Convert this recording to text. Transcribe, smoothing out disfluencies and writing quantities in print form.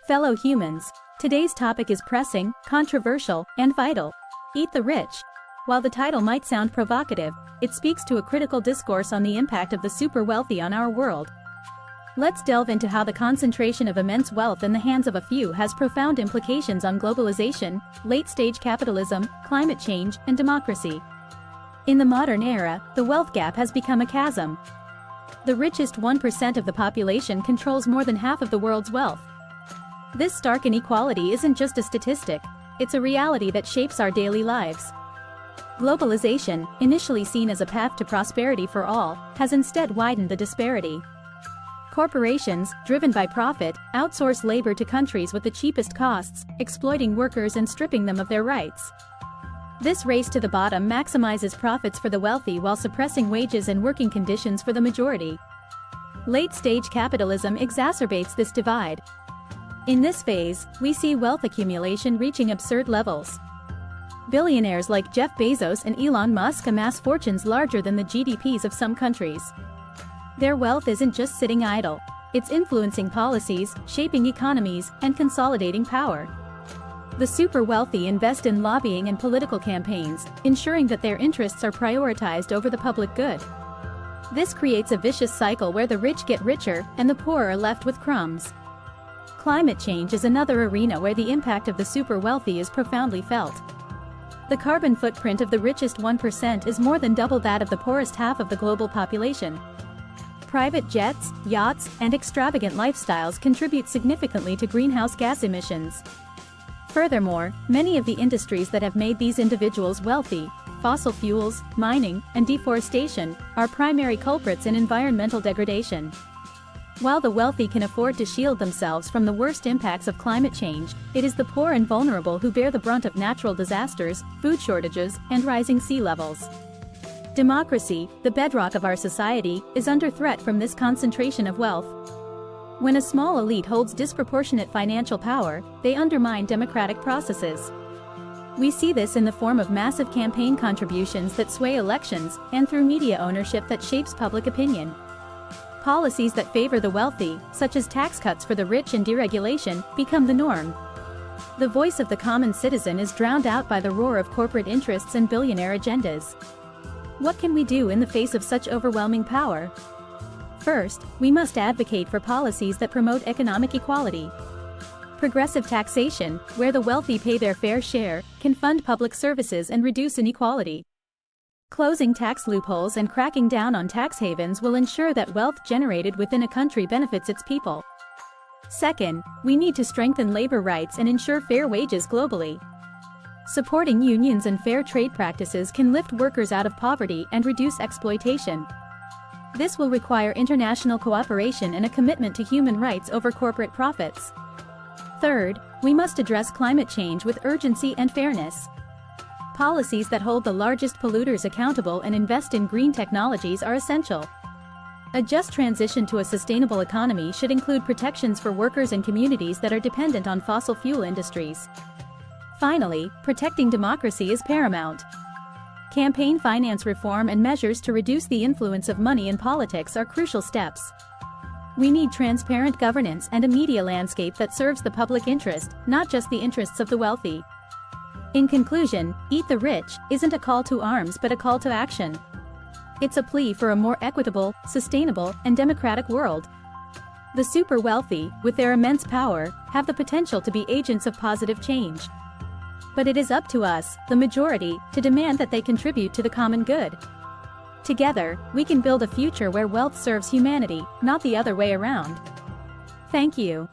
Fellow humans, today's topic is pressing, controversial, and vital. Eat the Rich. While the title might sound provocative, it speaks to a critical discourse on the impact of the super wealthy on our world. Let's delve into how the concentration of immense wealth in the hands of a few has profound implications on globalization, late-stage capitalism, climate change, and democracy. In the modern era, the wealth gap has become a chasm. The richest 1% of the population controls more than half of the world's wealth. This stark inequality isn't just a statistic, it's a reality that shapes our daily lives. Globalization, initially seen as a path to prosperity for all, has instead widened the disparity. Corporations, driven by profit, outsource labor to countries with the cheapest costs, exploiting workers and stripping them of their rights. This race to the bottom maximizes profits for the wealthy while suppressing wages and working conditions for the majority. Late-stage capitalism exacerbates this divide. In this phase, we see wealth accumulation reaching absurd levels. Billionaires like Jeff Bezos and Elon Musk amass fortunes larger than the GDPs of some countries. Their wealth isn't just sitting idle, it's influencing policies, shaping economies, and consolidating power. The super wealthy invest in lobbying and political campaigns, ensuring that their interests are prioritized over the public good. This creates a vicious cycle where the rich get richer and the poor are left with crumbs. Climate change is another arena where the impact of the super wealthy is profoundly felt. The carbon footprint of the richest 1% is more than double that of the poorest half of the global population. Private jets, yachts, and extravagant lifestyles contribute significantly to greenhouse gas emissions. Furthermore, many of the industries that have made these individuals wealthy, fossil fuels, mining, and deforestation, are primary culprits in environmental degradation. While the wealthy can afford to shield themselves from the worst impacts of climate change, it is the poor and vulnerable who bear the brunt of natural disasters, food shortages, and rising sea levels. Democracy, the bedrock of our society, is under threat from this concentration of wealth. When a small elite holds disproportionate financial power, they undermine democratic processes. We see this in the form of massive campaign contributions that sway elections, and through media ownership that shapes public opinion. Policies that favor the wealthy, such as tax cuts for the rich and deregulation, become the norm. The voice of the common citizen is drowned out by the roar of corporate interests and billionaire agendas. What can we do in the face of such overwhelming power? First, we must advocate for policies that promote economic equality. Progressive taxation, where the wealthy pay their fair share, can fund public services and reduce inequality. Closing tax loopholes and cracking down on tax havens will ensure that wealth generated within a country benefits its people. Second, we need to strengthen labor rights and ensure fair wages globally. Supporting unions and fair trade practices can lift workers out of poverty and reduce exploitation. This will require international cooperation and a commitment to human rights over corporate profits. Third, we must address climate change with urgency and fairness. Policies that hold the largest polluters accountable and invest in green technologies are essential. A just transition to a sustainable economy should include protections for workers and communities that are dependent on fossil fuel industries. Finally, protecting democracy is paramount. Campaign finance reform and measures to reduce the influence of money in politics are crucial steps. We need transparent governance and a media landscape that serves the public interest, not just the interests of the wealthy. In conclusion, Eat the Rich isn't a call to arms but a call to action. It's a plea for a more equitable, sustainable, and democratic world. The super wealthy, with their immense power, have the potential to be agents of positive change. But it is up to us, the majority, to demand that they contribute to the common good. Together, we can build a future where wealth serves humanity, not the other way around. Thank you.